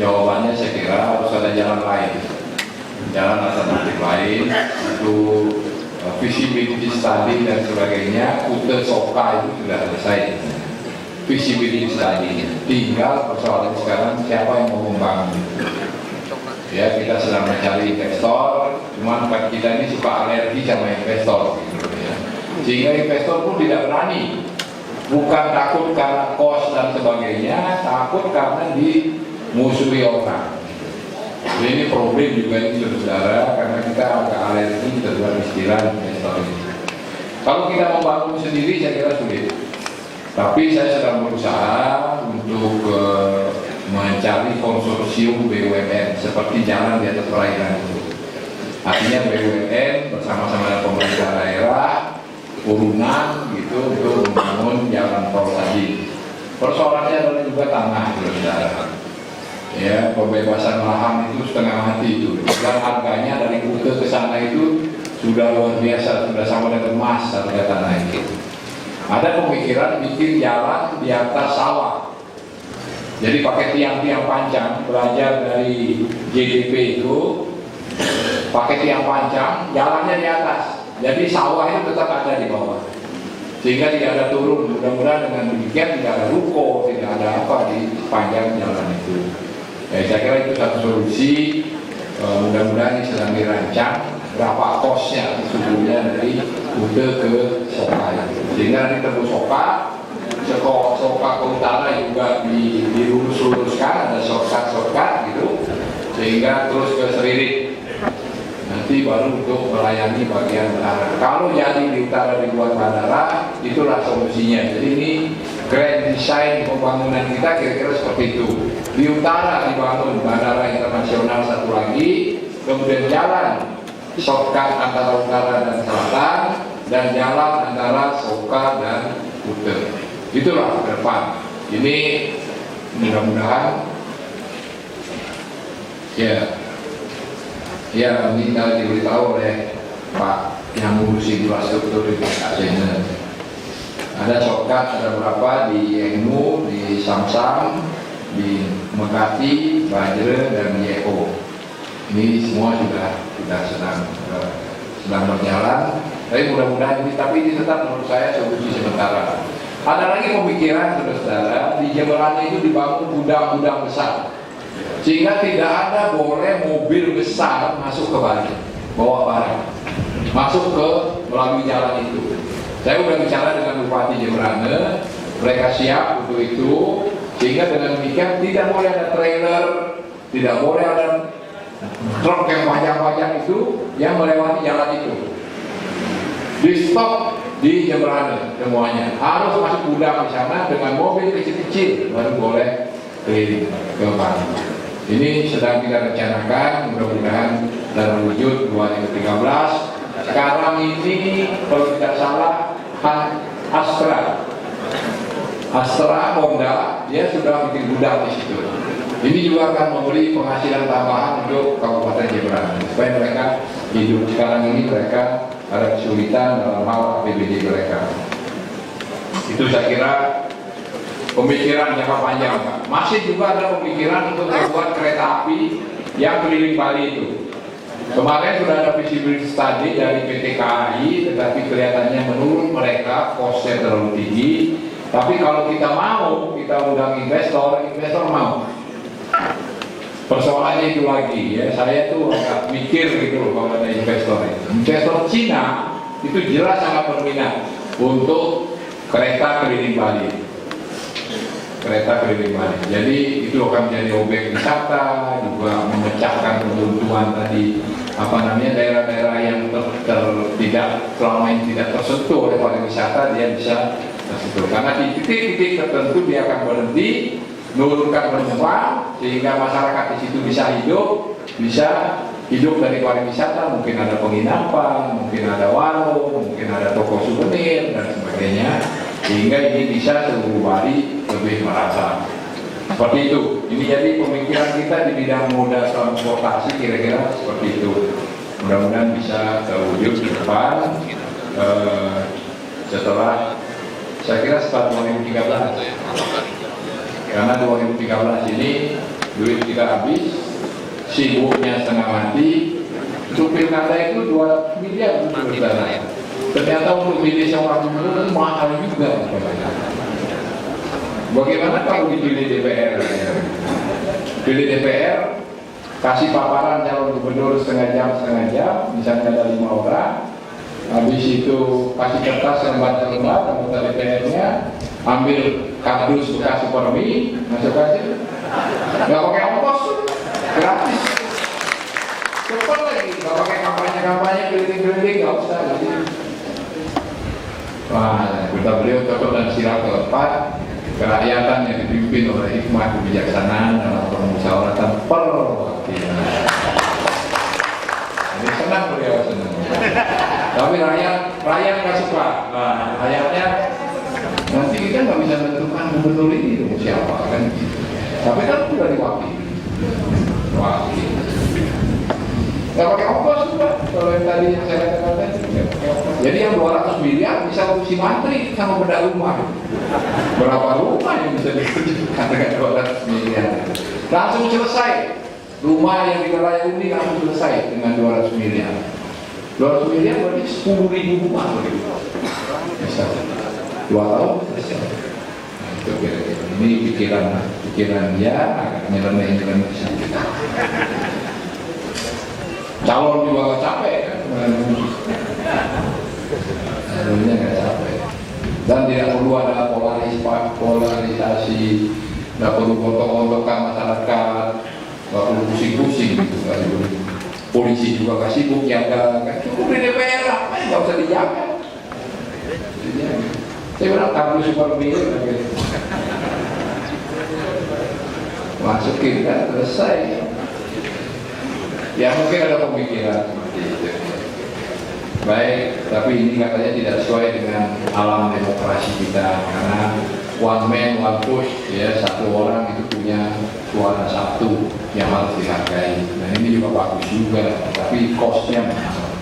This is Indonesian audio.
Jawabannya saya kira harus ada jalan lain, jalan alternatif lain untuk visibility study dan sebagainya. Kute Soka itu sudah selesai visibility study, tinggal persoalan sekarang siapa yang mau membangun. Ya, kita sedang mencari investor, cuman kita ini suka alergi sama investor gitu, ya. Sehingga investor pun tidak berani, bukan takut karena cost dan sebagainya, takut karena dimusuhi orang. Jadi ini problem juga ini saudara, karena kita agak alergi terhadap istilah investor ini. Kalau kita membangun sendiri saya kira sulit, tapi saya sedang berusaha untuk mencari konsorsium BUMN seperti jalan di atas perairan itu. Artinya BUMN bersama-sama dengan pemerintah daerah urunan gitu untuk membangun jalan tol tadi. Persoalannya adalah juga tanah, saudara. Ya, pembebasan lahan itu setengah mati itu. Dan harganya dari Kute ke sana itu sudah luar biasa, sudah sama dengan emas harga tanah itu. Ada pemikiran bikin jalan di atas sawah. Jadi pakai tiang-tiang panjang, belajar dari JDP itu, pakai tiang panjang, jalannya di atas. Jadi sawah itu tetap ada di bawah, sehingga tidak ada turun. Mudah-mudahan dengan demikian tidak ada ruko, tidak ada apa di sepanjang jalan itu. Ya, saya kira itu satu solusi. Mudah-mudahan ini sedang dirancang. Berapa kosnya sesungguhnya dari Kute ke Soka itu, sehingga nanti tembus Soka ke utara juga dilurus-luruskan, ada shortcut gitu, sehingga terus ke Seririt. Nanti baru untuk melayani bagian utara. Kalau jadi di utara dibuat bandara, itulah solusinya. Jadi ini grand design pembangunan kita kira-kira seperti itu. Di utara dibangun bandara internasional satu lagi, kemudian jalan shortcut antara utara dan selatan, dan jalan antara Soka dan Kute. Itulah ke depan. Ini mudah-mudahan ya minta diberitahu oleh Pak yang ngurusi infrastruktur di Aceh. Ada shortcut, ada berapa di Engmu, di Samsam, di Mekati, Bajre, dan Yeko. Ini semua sudah sedang berjalan. Tapi mudah-mudahan ini tetap menurut saya solusi sementara. Ada lagi pemikiran saudara, di Jemberana itu dibangun gudang-gudang besar, sehingga tidak ada boleh mobil besar masuk ke Bali, bawa barang, masuk ke melalui jalan itu. Saya sudah bicara dengan Bupati Jemberana, mereka siap untuk itu, sehingga dengan demikian tidak boleh ada trailer, tidak boleh ada truk yang panjang-panjang itu yang melewati jalan itu. Di stop di Jemberana semuanya, harus masuk gudang di sana dengan mobil kecil-kecil baru boleh keliling ke Bali. Ini sedang kita rencanakan, mudah-mudahan dalam wujud 2013. Sekarang ini kalau tidak salah Astra Honda dia sudah bikin gudang di situ. Ini juga akan memberi penghasilan tambahan untuk Kabupaten Jemberana supaya mereka hidup. Sekarang ini mereka ada kesulitan dalam hal APBD mereka. Itu saya kira pemikiran jangka panjang. Masih juga ada pemikiran untuk membuat kereta api yang keliling Bali itu. Kemarin sudah ada visibility study dari PT KAI, tetapi kelihatannya menurut mereka kosnya terlalu tinggi. Tapi kalau kita mau, kita undang investor mau. Persoalannya itu lagi ya, saya tuh agak mikir gitu loh kalau ada investor. Investor Cina itu jelas sangat berminat untuk kereta keliling Bali. Jadi itu akan menjadi objek wisata, juga memecahkan kebutuhan tadi daerah-daerah yang tidak selama ini tidak tersentuh oleh pariwisata, dia bisa tersentuh. Karena di titik-titik tertentu dia akan berhenti, menurunkan penumpang, sehingga masyarakat di situ bisa hidup dari pariwisata. Mungkin ada penginapan, mungkin ada warung, mungkin ada toko souvenir dan sebagainya, sehingga ini bisa seluruh Bali lebih merasa seperti itu. Ini jadi pemikiran kita di bidang moda transportasi kira-kira seperti itu. Mudah-mudahan bisa terwujud ke depan setelah, saya kira setelah 2013. Karena 2013 ini duit kita habis, sibuknya setengah mati. Untuk pilkada itu 2 miliar saudara. Ternyata untuk milih seorang gubernur mahal juga. Bagaimana kalau dipilih DPR? Pilih DPR, kasih paparan calon gubernur setengah jam, misalnya ada 5 orang. Habis itu kasih kertas lembar-lembar anggota DPR-nya, ambil kardus bekas ekonomi, masuk aja. Nggak pakai ongkos, gratis. Cepat lagi, nggak pakai kampanye keliling-keliling, nggak usah. Jadi, wah, kita beliau cocok dan sirap keempat. Kerakyatan yang dipimpin oleh hikmah kebijaksanaan dalam permusyawaratan perwakilan. Ini senang beliau senang. Tapi rakyat nggak suka. Nah, rakyatnya nanti kita nggak bisa menentukan gubernur ini siapa kan. Tapi kan sudah diwakili. Nggak pakai ongkos juga. Kalau yang tadi yang saya katakan, jadi yang 200 miliar bisa urusi mantri sama benda rumah. Berapa rumah yang bisa dikerjakan dengan 200 miliar? Langsung selesai. Rumah yang dikelola ini langsung selesai dengan 200 miliar. 200 miliar berarti 10.000 rumah. Bisa 2 tahun selesai. Nah, itu kira-kira. Ini pikiran dia agak nyeleneh-nyeleneh sedikit. Calon juga gak capek kan? Calonnya gak capek. Dan tidak perlu ada polarisasi, tidak perlu gontok-gontokan masyarakat, tidak perlu pusing-pusing gitu kan. Polisi juga gak sibuk jaga, kan cukup di DPR lah, gak usah dijaga. Saya bilang kabel super biru, masukin kan selesai. Ya mungkin ada pemikiran seperti itu. Baik, tapi ini katanya tidak sesuai dengan alam demokrasi kita karena one man one vote, ya, satu orang itu punya suara satu yang harus dihargai. Dan ini juga bagus juga, tapi cost-nya mahal.